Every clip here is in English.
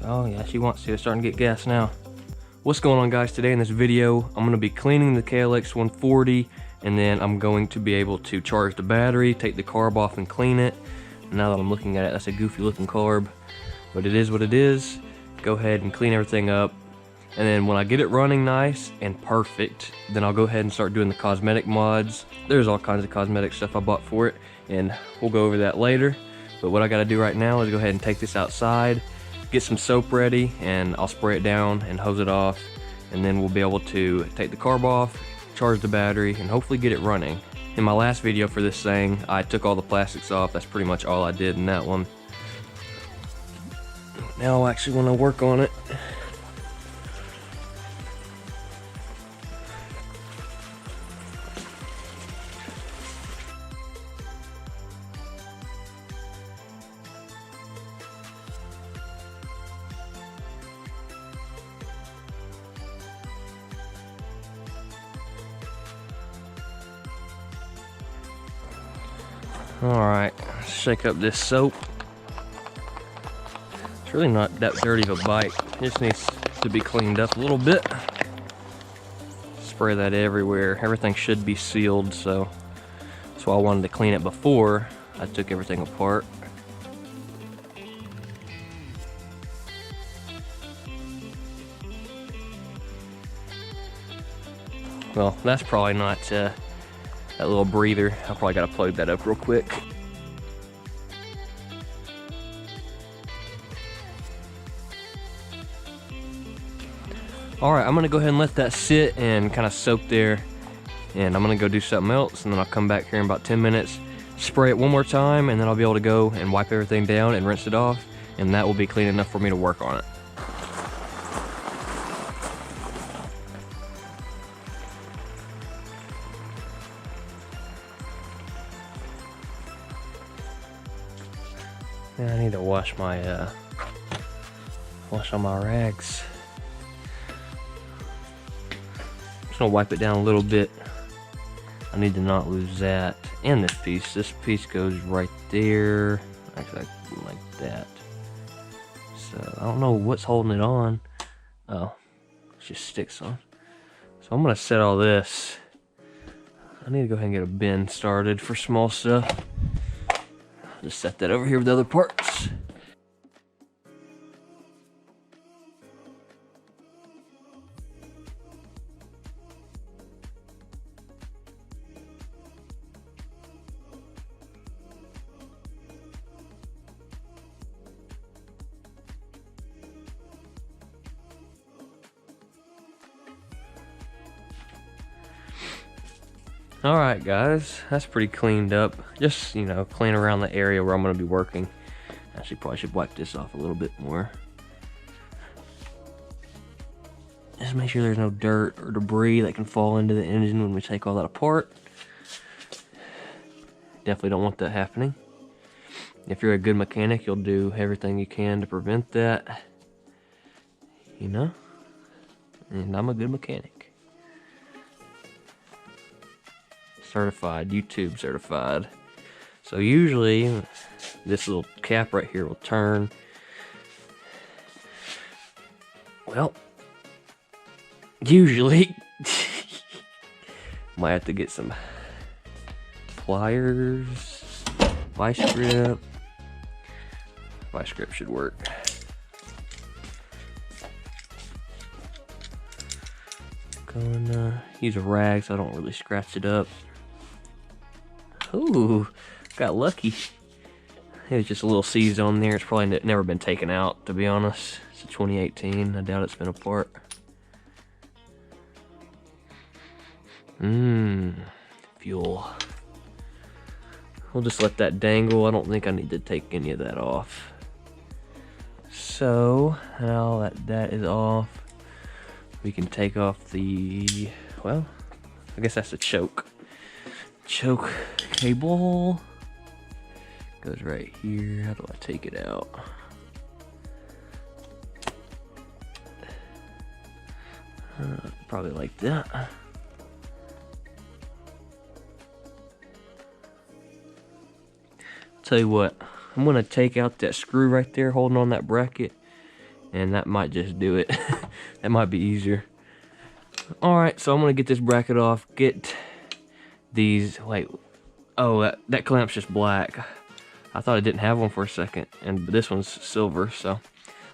Oh yeah, she wants to. It's starting to get gas now. What's going on, guys? Today in this video, I'm going to be cleaning the KLX140, and then I'm going to be able to charge the battery, take the carb off and clean it. Now that I'm looking at it, that's a goofy looking carb, but it is what it is. Go ahead and clean everything up, and then when I get it running nice and perfect, then I'll go ahead and start doing the cosmetic mods. There's all kinds of cosmetic stuff I bought for it, and we'll go over that later. But what I got to do right now is go ahead and take this outside, get some soap ready, and I'll spray it down and hose it off, and then we'll be able to take the carb off, charge the battery, and hopefully get it running. In my last video for this thing, I took all the plastics off. That's pretty much all I did in that one. Now I actually want to work on it. Alright, shake up this soap. It's really not that dirty of a bike. It just needs to be cleaned up a little bit. Spray that everywhere. Everything should be sealed, so that's why I wanted to clean it before I took everything apart. Well, that's probably not that little breather. I probably gotta plug that up real quick. Alright, I'm gonna go ahead and let that sit and kind of soak there, and I'm gonna go do something else, and then I'll come back here in about 10 minutes, spray it one more time, and then I'll be able to go and wipe everything down and rinse it off, and that will be clean enough for me to work on it. I need to wash my wash all my rags. Just gonna wipe it down a little bit. I need to not lose that. And this piece. This piece goes right there. Actually, like that. So I don't know what's holding it on. Oh, it just sticks on. So I'm gonna set all this. I need to go ahead and get a bin started for small stuff. Just set that over here with the other parts. Alright guys, that's pretty cleaned up. Just, you know, clean around the area where I'm going to be working. Actually, probably should wipe this off a little bit more. Just make sure there's no dirt or debris that can fall into the engine when we take all that apart. Definitely don't want that happening. If you're a good mechanic, you'll do everything you can to prevent that. You know? And I'm a good mechanic. Certified, YouTube certified. So usually this little cap right here will turn. Well, usually might have to get some pliers, vice grip. Vice grip should work. Gonna use a rag so I don't really scratch it up. Ooh, got lucky. It was just a little seized on there. It's probably never been taken out, to be honest. It's a 2018. I doubt it's been apart. Fuel. We'll just let that dangle. I don't think I need to take any of that off. So, now that that is off, we can take off the, well, I guess that's a choke. Choke cable goes right here. How do I take it out? Probably like that. Tell you what, I'm gonna take out that screw right there holding on that bracket, and that might just do it. That might be easier. Alright, so I'm gonna get this bracket off, get these, wait, oh, that clamp's just black. I thought it didn't have one for a second, but this one's silver, so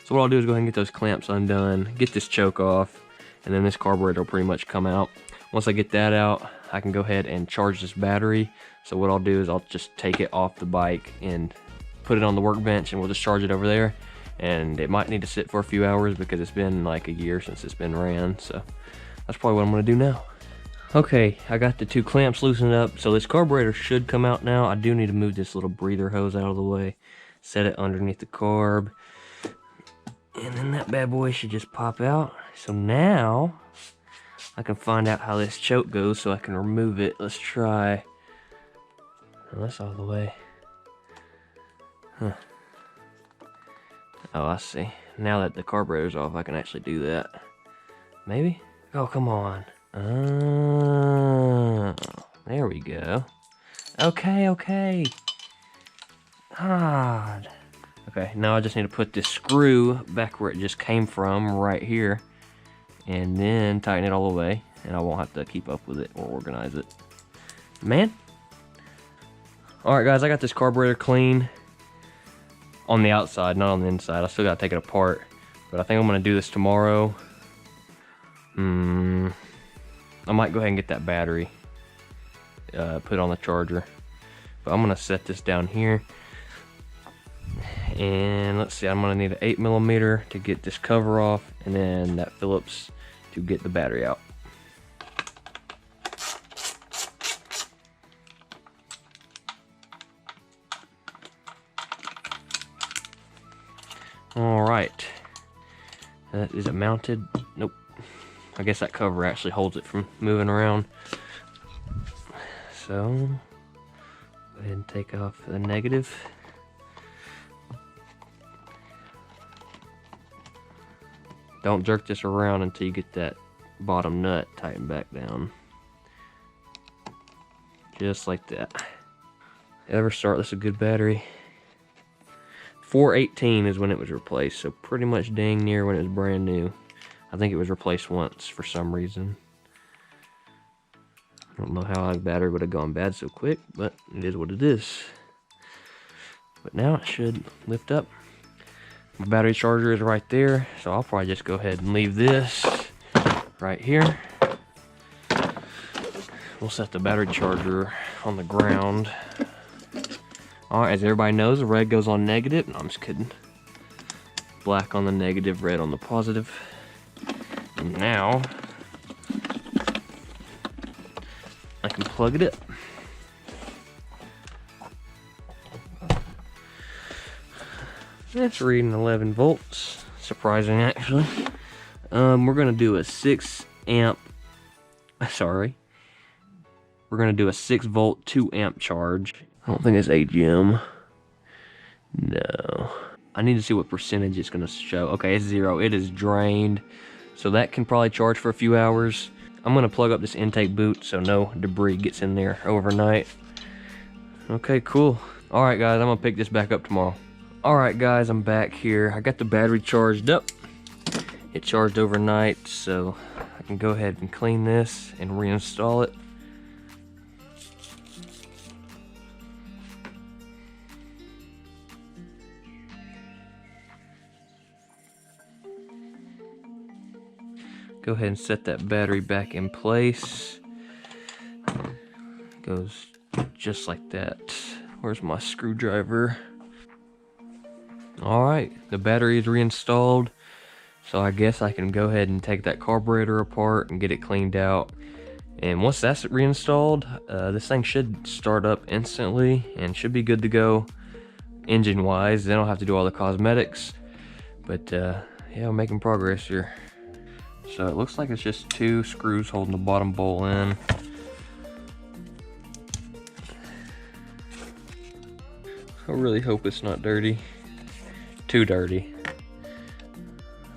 what I'll do is go ahead and get those clamps undone, get this choke off, and then this carburetor will pretty much come out. Once I get that out, I can go ahead and charge this battery. So what I'll do is I'll just take it off the bike and put it on the workbench, and we'll just charge it over there. And it might need to sit for a few hours because it's been like a year since it's been ran, so that's probably what I'm gonna do now. Okay, I got the two clamps loosened up, so this carburetor should come out now. I do need to move this little breather hose out of the way, set it underneath the carb, and then that bad boy should just pop out. So now I can find out how this choke goes so I can remove it. Let's try. Oh, that's all the way. Huh. Oh, I see. Now that the carburetor's off, I can actually do that. Maybe? Oh, come on. There we go. Okay. God. Okay, now I just need to put this screw back where it just came from, right here, and then tighten it all the way, and I won't have to keep up with it or organize it. Man. Alright guys, I got this carburetor clean on the outside, not on the inside. I still gotta take it apart, but I think I'm gonna do this tomorrow. I might go ahead and get that battery put on the charger, but I'm gonna set this down here. And let's see, I'm gonna need an 8mm to get this cover off, and then that Phillips to get the battery out. All right, is it mounted? Nope. I guess that cover actually holds it from moving around. So, go ahead and take off the negative. Don't jerk this around until you get that bottom nut tightened back down. Just like that. EverStart, that's a good battery. 418 is when it was replaced, so pretty much dang near when it was brand new. I think it was replaced once for some reason. I don't know how the battery would have gone bad so quick, but it is what it is. But now it should lift up. My battery charger is right there, so I'll probably just go ahead and leave this right here. We'll set the battery charger on the ground. Alright, as everybody knows, the red goes on negative. No, I'm just kidding. Black on the negative, red on the positive. And now I can plug it in. It's reading 11 volts. Surprising, actually. We're gonna do a 6 amp. Sorry. We're gonna do a 6 volt, 2 amp charge. I don't think it's AGM. No. I need to see what percentage it's gonna show. Okay, it's 0. It is drained. So that can probably charge for a few hours. I'm gonna plug up this intake boot so no debris gets in there overnight. Okay, cool. Alright guys, I'm gonna pick this back up tomorrow. Alright guys, I'm back here. I got the battery charged up. It charged overnight, so I can go ahead and clean this and reinstall it. Go ahead and set that battery back in place. Goes just like that. Where's my screwdriver? Alright, the battery is reinstalled. So I guess I can go ahead and take that carburetor apart and get it cleaned out. And once that's reinstalled, this thing should start up instantly and should be good to go engine wise. Then I'll have to do all the cosmetics. But yeah, I'm making progress here. So it looks like it's just 2 screws holding the bottom bowl in. I really hope it's not dirty. Too dirty.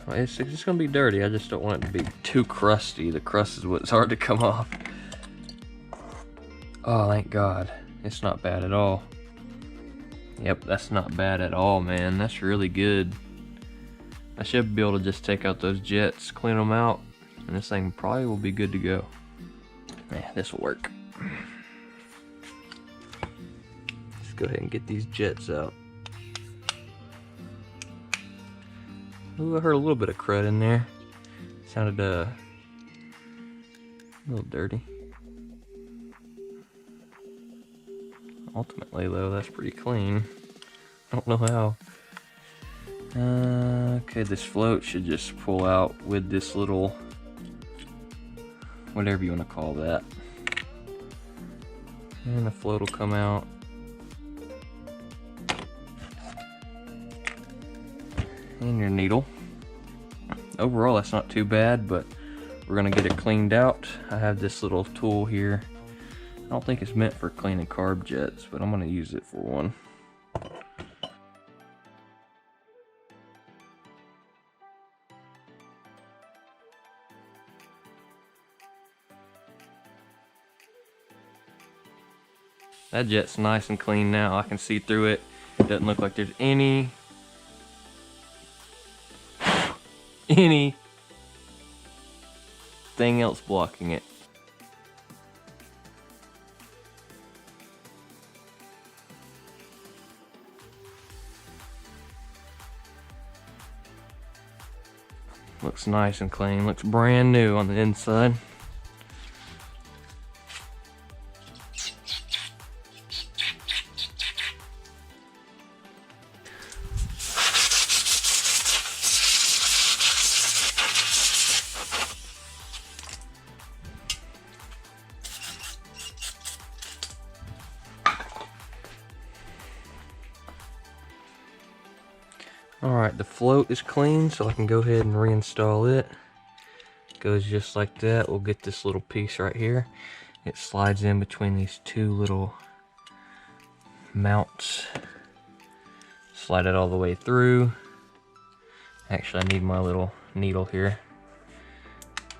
It's just gonna be dirty. I just don't want it to be too crusty. The crust is what's hard to come off. Oh, thank God. It's not bad at all. Yep, that's not bad at all, man. That's really good. I should be able to just take out those jets, clean them out, and this thing probably will be good to go. Yeah, this will work. Let's go ahead and get these jets out. Ooh, I heard a little bit of crud in there. Sounded a little dirty. Ultimately though, that's pretty clean. I don't know how. Okay, this float should just pull out with this little, whatever you want to call that. And the float will come out. And your needle. Overall, that's not too bad, but we're gonna get it cleaned out. I have this little tool here. I don't think it's meant for cleaning carb jets, but I'm gonna use it for one. That jet's nice and clean now. I can see through it. It doesn't look like there's anything else blocking it. Looks nice and clean. Looks brand new on the inside. Alright, the float is clean, so I can go ahead and reinstall it. Goes just like that. We'll get this little piece right here. It slides in between these two little mounts. Slide it all the way through. Actually, I need my little needle here.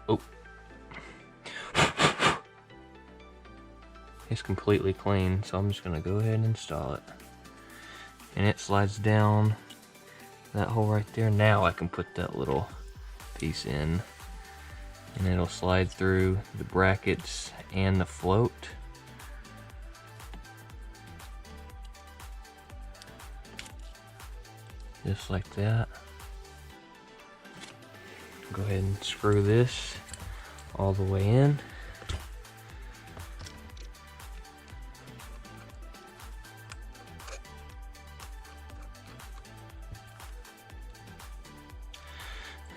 Oh. It's completely clean, so I'm just going to go ahead and install it. And it slides down that hole right there. Now I can put that little piece in, and it'll slide through the brackets and the float. Just like that. Go ahead and screw this all the way in.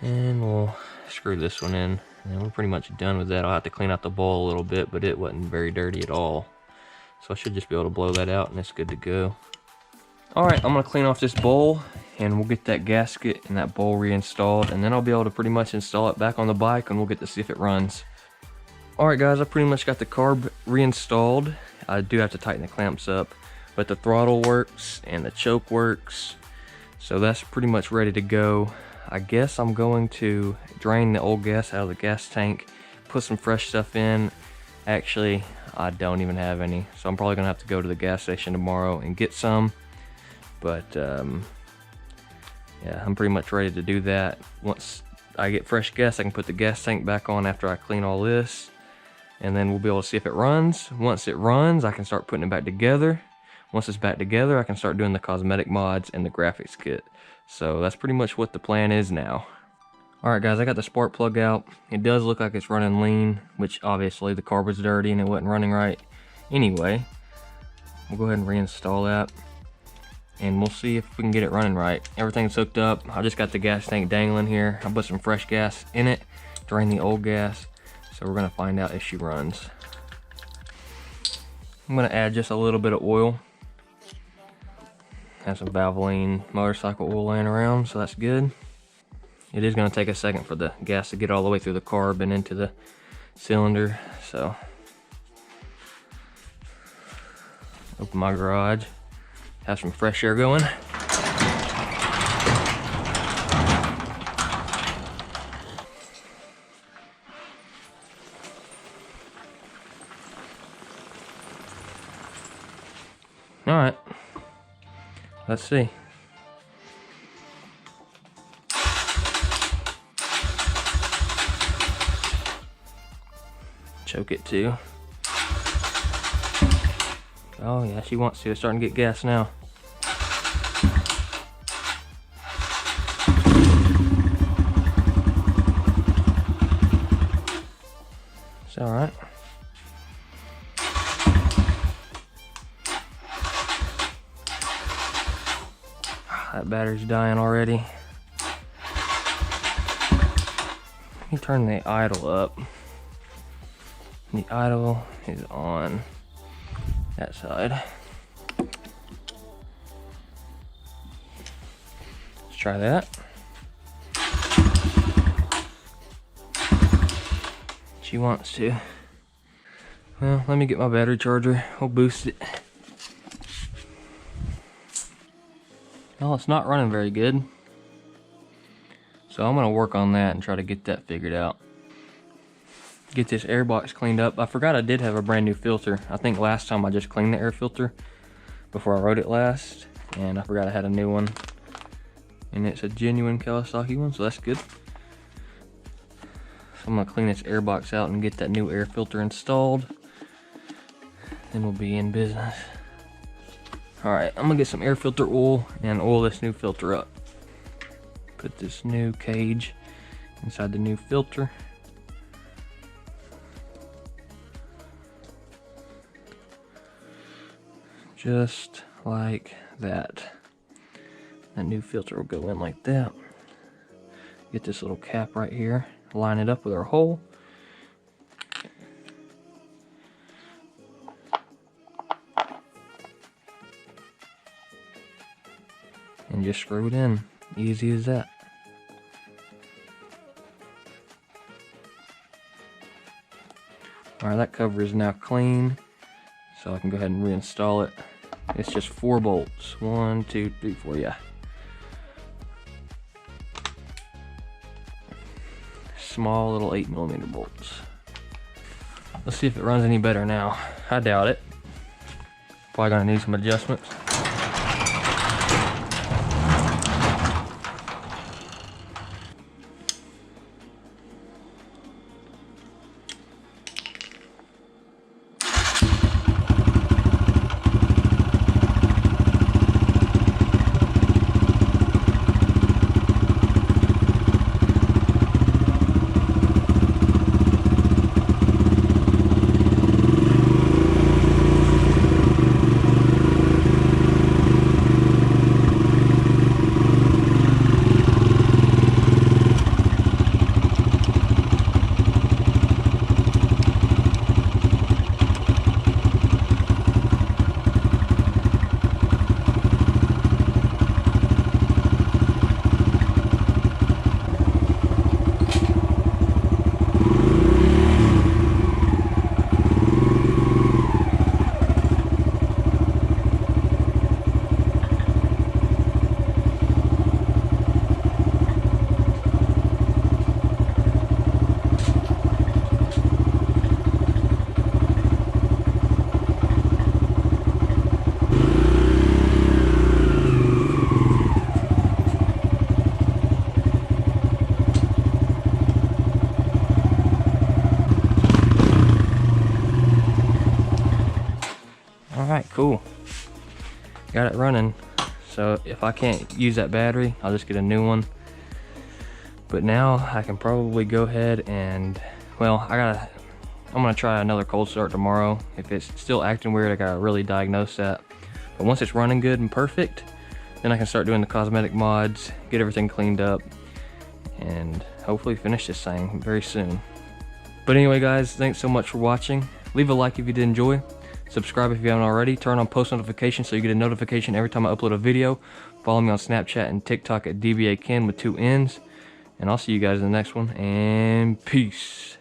And we'll screw this one in, and we're pretty much done with that. I'll have to clean out the bowl a little bit, but it wasn't very dirty at all. So I should just be able to blow that out, and it's good to go. Alright, I'm going to clean off this bowl, and we'll get that gasket and that bowl reinstalled, and then I'll be able to pretty much install it back on the bike, and we'll get to see if it runs. Alright guys, I pretty much got the carb reinstalled. I do have to tighten the clamps up, but the throttle works, and the choke works. So that's pretty much ready to go. I guess I'm going to drain the old gas out of the gas tank, put some fresh stuff in. Actually, I don't even have any, so I'm probably gonna have to go to the gas station tomorrow and get some. But yeah, I'm pretty much ready to do that. Once I get fresh gas, I can put the gas tank back on after I clean all this, and then we'll be able to see if it runs. Once it runs, I can start putting it back together. Once it's back together, I can start doing the cosmetic mods and the graphics kit. So that's pretty much what the plan is now. Alright guys, I got the spark plug out. It does look like it's running lean, which obviously the carb was dirty and it wasn't running right. Anyway, we'll go ahead and reinstall that, and we'll see if we can get it running right. Everything's hooked up. I just got the gas tank dangling here. I put some fresh gas in it, drain the old gas, so we're going to find out if she runs. I'm going to add just a little bit of oil. Have some Valvoline motorcycle oil laying around, so that's good. It is going to take a second for the gas to get all the way through the carb and into the cylinder, so open my garage, have some fresh air going. All right. Let's see. choke it too. Oh yeah, she wants to. It's starting to get gas now. It's alright. That battery's dying already. Let me turn the idle up. The idle is on that side. Let's try that. She wants to. Well, let me get my battery charger. We'll boost it. Well, it's not running very good. So I'm gonna work on that and try to get that figured out. Get this air box cleaned up. I forgot I did have a brand new filter. I think last time I just cleaned the air filter before I rode it last, and I forgot I had a new one. And it's a genuine Kawasaki one, so that's good. So I'm gonna clean this air box out and get that new air filter installed. Then we'll be in business. Alright, I'm gonna get some air filter oil and oil this new filter up. Put this new cage inside the new filter. Just like that. That new filter will go in like that. Get this little cap right here, line it up with our hole. And just screw it in. Easy as that. Alright, that cover is now clean, so I can go ahead and reinstall it. It's just 4 bolts. 1, 2, 3, 4, yeah. Small little 8mm bolts. Let's see if it runs any better now. I doubt it. Probably gonna need some adjustments. Alright, cool. Got it running. So if I can't use that battery, I'll just get a new one. But now I can probably go ahead and, well, I'm gonna try another cold start tomorrow. If it's still acting weird, I gotta really diagnose that. But once it's running good and perfect, then I can start doing the cosmetic mods, get everything cleaned up, and hopefully finish this thing very soon. But anyway guys, thanks so much for watching. Leave a like if you did enjoy. Subscribe if you haven't already. Turn on post notifications so you get a notification every time I upload a video. Follow me on Snapchat and TikTok at DBAKen with 2 N's. And I'll see you guys in the next one. And peace.